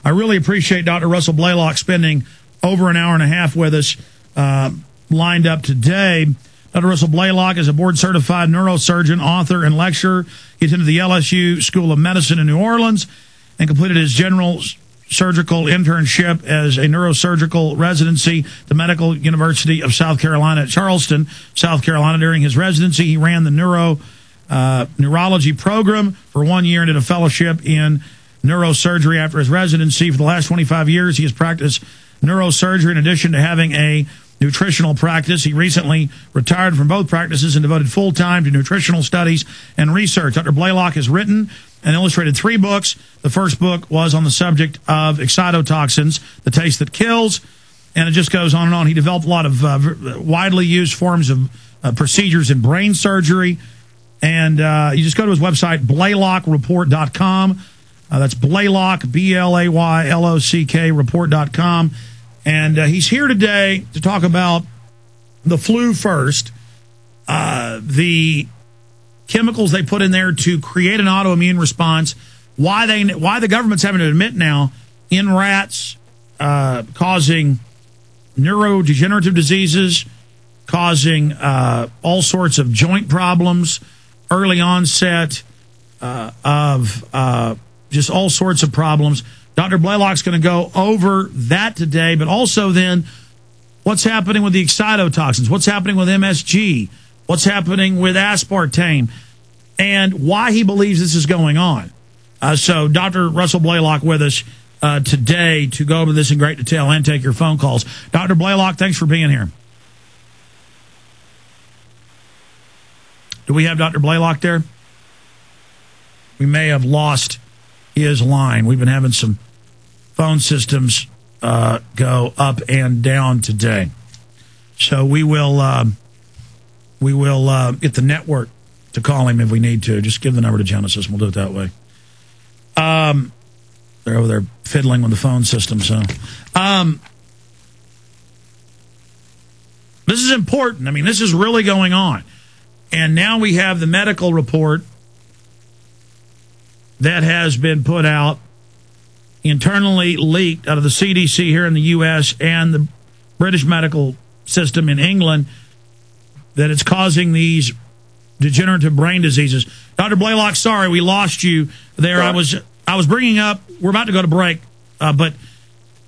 I really appreciate Dr. Russell Blaylock spending over an hour and a half with us lined up today. Dr. Russell Blaylock is a board-certified neurosurgeon, author, and lecturer. He attended the LSU School of Medicine in New Orleans and completed his general surgical internship as a neurosurgical residency at the Medical University of South Carolina at Charleston, South Carolina. During his residency, he ran the neurology program for 1 year and did a fellowship in neurosurgery after his residency. For the last 25 years, he has practiced neurosurgery in addition to having a nutritional practice. He recently retired from both practices and devoted full time to nutritional studies and research. Dr. Blaylock has written and illustrated 3 books. The first book was on the subject of excitotoxins, the taste that kills, and it just goes on and on. He developed a lot of widely used forms of procedures in brain surgery, and you just go to his website, BlaylockReport.com. That's Blaylock, BLAYLOCK, report.com. And he's here today to talk about the flu first, the chemicals they put in there to create an autoimmune response, why the government's having to admit now in rats causing neurodegenerative diseases, causing all sorts of joint problems, early onset of just all sorts of problems. Dr. Blaylock's going to go over that today, but also then what's happening with the excitotoxins, what's happening with MSG, what's happening with aspartame, and why he believes this is going on. So Dr. Russell Blaylock with us today to go over this in great detail and take your phone calls. Dr. Blaylock, thanks for being here. Do we have Dr. Blaylock there? We may have lost his line. We've been having some phone systems go up and down today. So we will get the network to call him if we need to. Just give the number to Genesis, and we'll do it that way. They're over there fiddling with the phone system. So this is important. I mean, this is really going on. And now we have the medical report that has been put out, internally leaked out of the CDC here in the U.S. and the British medical system in England, that it's causing these degenerative brain diseases. Dr. Blaylock, sorry, we lost you there. Sorry. I was bringing up, we're about to go to break, but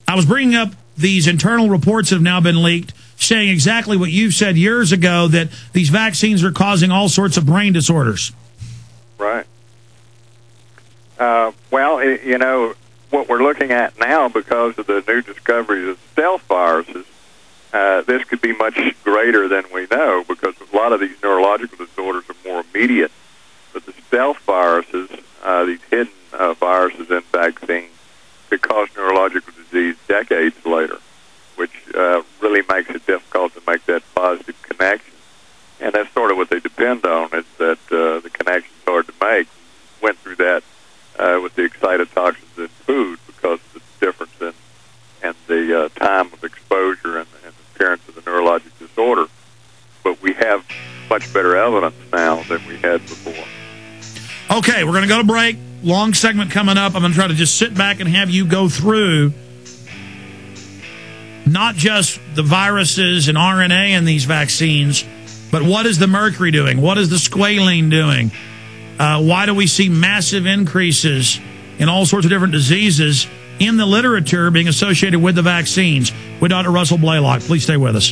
I was bringing up these internal reports that have now been leaked, saying exactly what you said years ago, that these vaccines are causing all sorts of brain disorders. Right. Well, you know, what we're looking at now, because of the new discoveries of stealth viruses, this could be much greater than we know, because a lot of these neurological disorders are more immediate. But the stealth viruses, these hidden viruses in vaccines, could cause neurological disease decades later, which really makes it difficult to make that positive connection. And that's sort of what they depend on, is that the connection's hard to make. Went through that with the excitotoxins in food, because of the difference in the time of exposure and the appearance of the neurologic disorder. But we have much better evidence now than we had before. Okay, we're going to go to break. Long segment coming up. I'm going to try to just sit back and have you go through not just the viruses and RNA in these vaccines, but what is the mercury doing? What is the squalene doing? Why do we see massive increases in all sorts of different diseases in the literature being associated with the vaccines? With Dr. Russell Blaylock. Please stay with us.